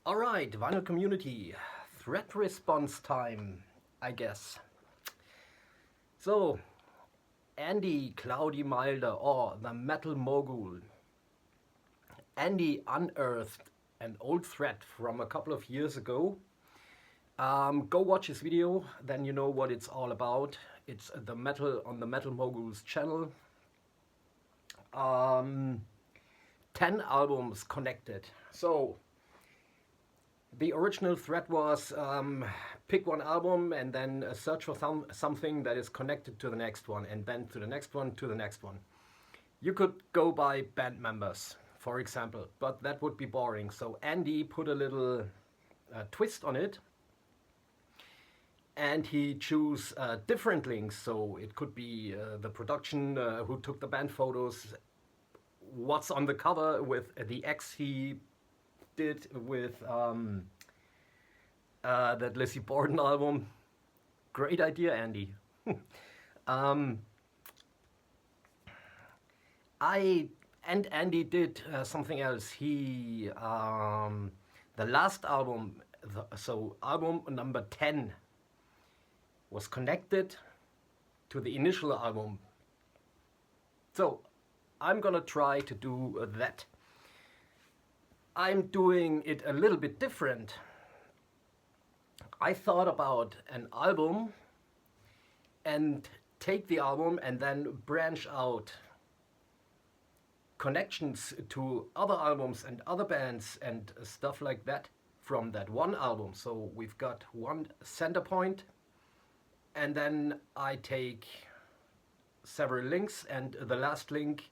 Alright, vinyl community, threat response time, I guess. So, Andy Cloudy Milder, or the Metal Mogul. Andy unearthed an old threat from a couple of years ago. Go watch his video, then you know what it's all about. It's the metal on the Metal Mogul's channel. 10 albums connected. So, the original thread was pick one album and then search for something that is connected to the next one, and then to the next one, to the next one. You could go by band members, for example, but that would be boring. So Andy put a little twist on it, and he chose different links. So it could be the production, who took the band photos, what's on the cover with the X he did with that Lizzie Borden album. Great idea, Andy. Andy did something else. He the last album, so album number 10, was connected to the initial album. So I'm gonna try to do that. I'm doing it a little bit different. I thought about an album and take the album and then branch out connections to other albums and other bands and stuff like that from that one album. So we've got one center point, and then I take several links, and the last link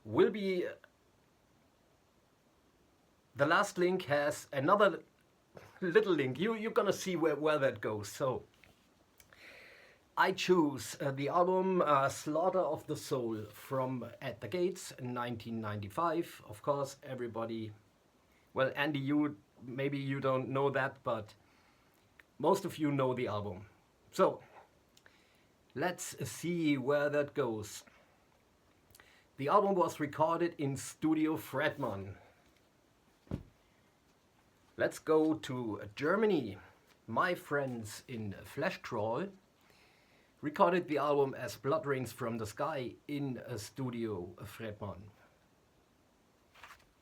will be, the last link has another little link. You're gonna see where that goes. So I choose the album Slaughter of the Soul from At the Gates in 1995. Of course, everybody, well, Andy, maybe you don't know that, but most of you know the album. So let's see where that goes. The album was recorded in Studio Fredman. Let's go to Germany. My friends in Fleshtroll recorded the album as Blood Rains from the Sky in a Studio Fredman.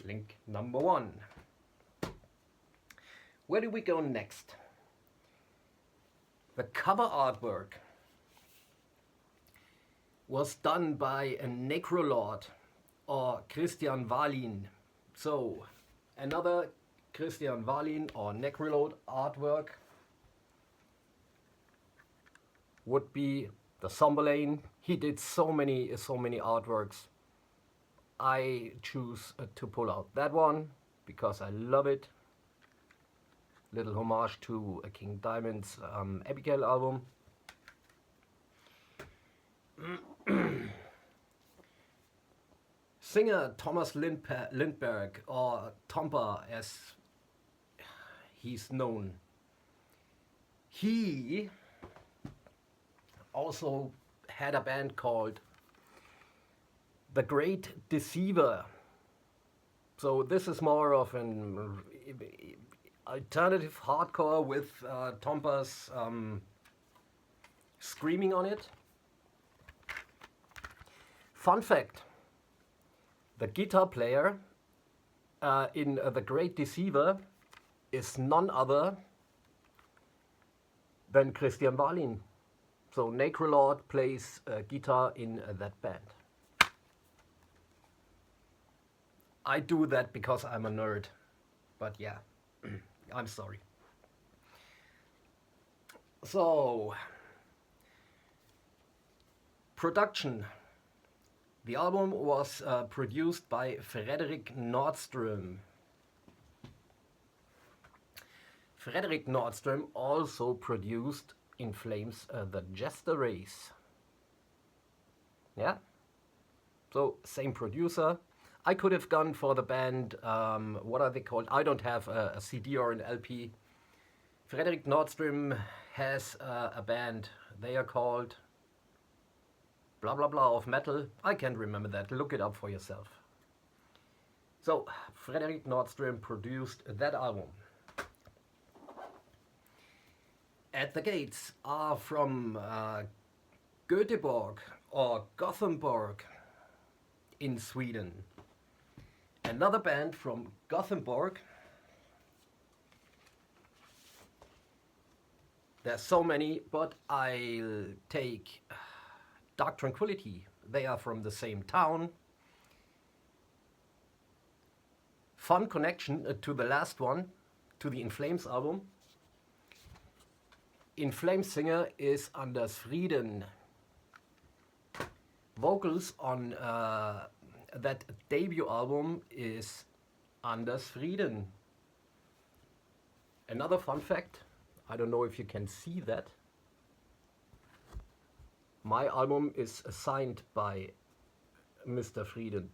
Link number 1. Where do we go next? The cover artwork was done by a Necrolord or Christian Wallin. So another Christian Wallin or Necrolord artwork would be the Somberlane. He did so many artworks. I choose to pull out that one because I love it. Little homage to King Diamond's Abigail album. Singer Thomas Lindberg, or Tompa as he's known, he also had a band called The Great Deceiver. So this is more of an alternative hardcore with Tompa's screaming on it. Fun fact, the guitar player in The Great Deceiver is none other than Christian Wallin. So Necrolord plays guitar in that band. I do that because I'm a nerd, but yeah, I'm sorry. So, production. The album was produced by Fredrik Nordström. Fredrik Nordström also produced In Flames the Jester Race. Yeah? So, same producer. I could have gone for the band, what are they called? I don't have a CD or an LP. Fredrik Nordström has a band. They are called blah blah blah of metal. I can't remember that. Look it up for yourself. So, Frederick Nordstrom produced that album. At the Gates are from Göteborg or Gothenburg in Sweden. Another band from Gothenburg. There's so many, but I'll take Dark Tranquility. They are from the same town. Fun connection to the last one, to the In Flames album. In Flames singer is Anders Frieden. Vocals on that debut album is Anders Frieden. Another fun fact, I don't know if you can see that. My album is signed by Mr. Frieden.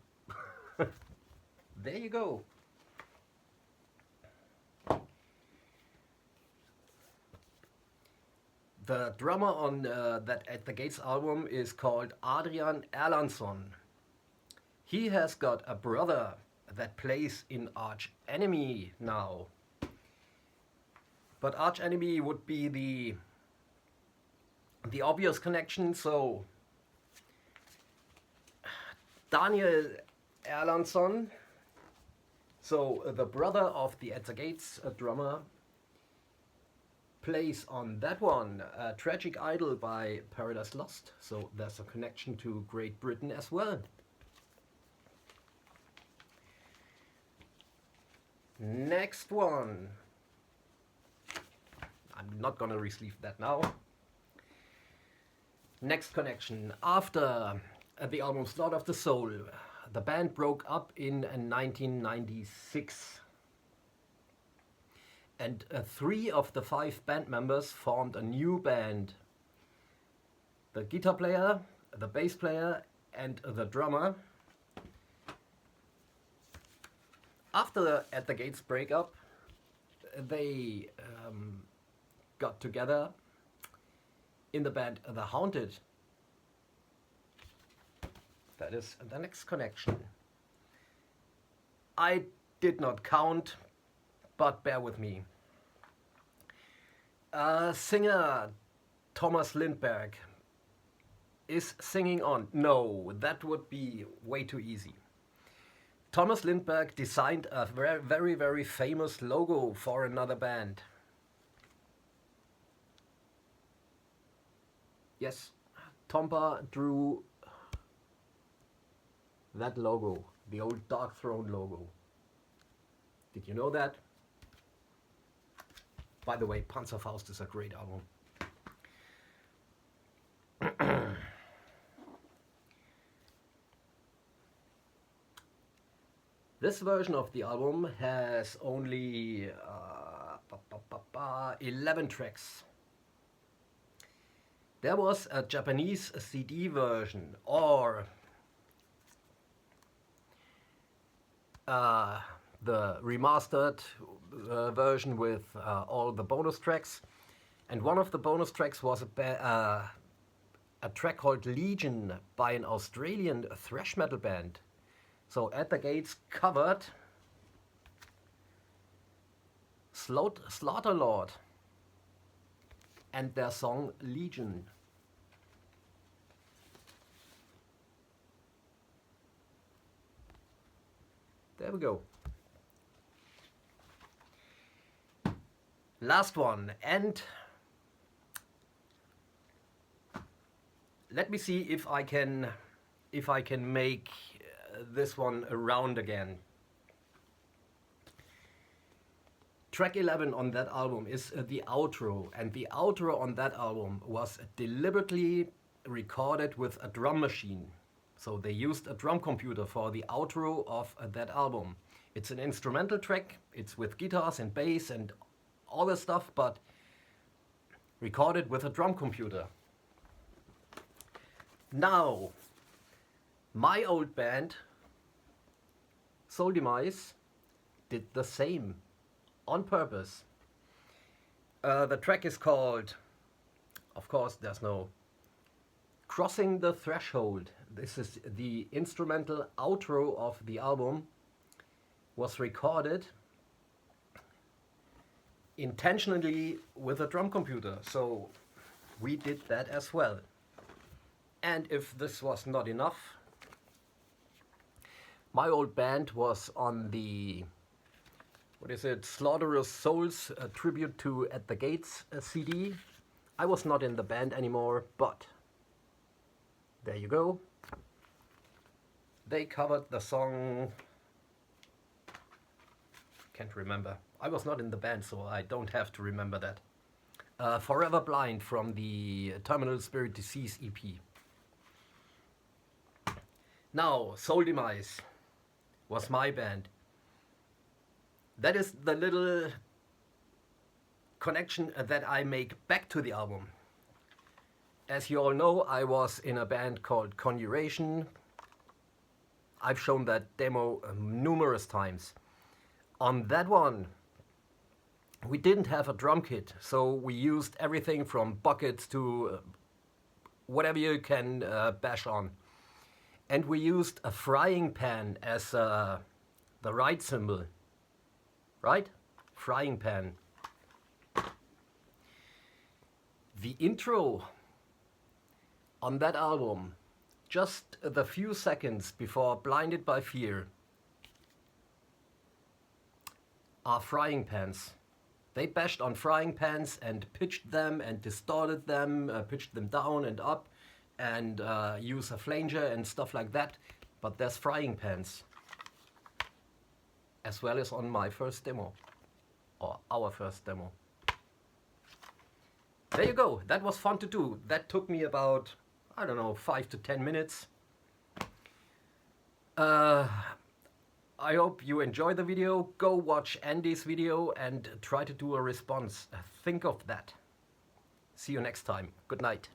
There you go. The drummer on that At the Gates album is called Adrian Erlandsson. He has got a brother that plays in Arch Enemy now. But Arch Enemy would be the obvious connection, so Daniel Erlandsson, so the brother of the At the Gates drummer, plays on that one, Tragic Idol by Paradise Lost, so there's a connection to Great Britain as well. Next one. I'm not gonna resleeve that now. Next connection. After the album Slaughter of the Soul, the band broke up in 1996. And 3 of the 5 band members formed a new band. The guitar player, the bass player, and the drummer. After At the Gates breakup, they got together in the band The Haunted. That is the next connection. I did not count, but bear with me. Singer Thomas Lindberg is singing on. No, that would be way too easy. Thomas Lindberg designed a very, very famous logo for another band. Yes, Tompa drew that logo, the old Dark Throne logo. Did you know that? By the way, Panzerfaust is a great album. This version of the album has only 11 tracks. There was a Japanese CD version, or the remastered version with all the bonus tracks. And one of the bonus tracks was a track called Legion by an Australian thrash metal band. So At the Gates covered Slaughterlord and their song Legion. There we go. Last one, and let me see if I can make this one around again. Track 11 on that album is the outro, and the outro on that album was deliberately recorded with a drum machine. So they used a drum computer for the outro of that album. It's an instrumental track, it's with guitars and bass and all this stuff, but recorded with a drum computer. Now, my old band, Soul Demise, did the same on purpose. The track is called, of course, there's no Crossing the Threshold. This is the instrumental outro of the album. was recorded intentionally with a drum computer. So we did that as well. And if this was not enough, my old band was on the, what is it, Slaughterous Souls tribute to At the Gates CD. I was not in the band anymore, but there you go. They covered the song, can't remember. I was not in the band, so I don't have to remember that. Forever Blind from the Terminal Spirit Disease EP. Now, Soul Demise was my band. That is the little connection that I make back to the album. As you all know, I was in a band called Conjuration. I've shown that demo numerous times. On that one, we didn't have a drum kit, so we used everything from buckets to whatever you can bash on. And we used a frying pan as the right symbol, right? Frying pan. The intro on that album, just the few seconds before Blinded by Fear, are frying pans. They bashed on frying pans and pitched them and distorted them, pitched them down and up, and use a flanger and stuff like that. But there's frying pans, as well as on my first demo, or our first demo. There you go. That was fun to do. That took me about, I don't know, 5 to 10 minutes. I hope you enjoyed the video. Go watch Andy's video and try to do a response. Think of that. See you next time. Good night.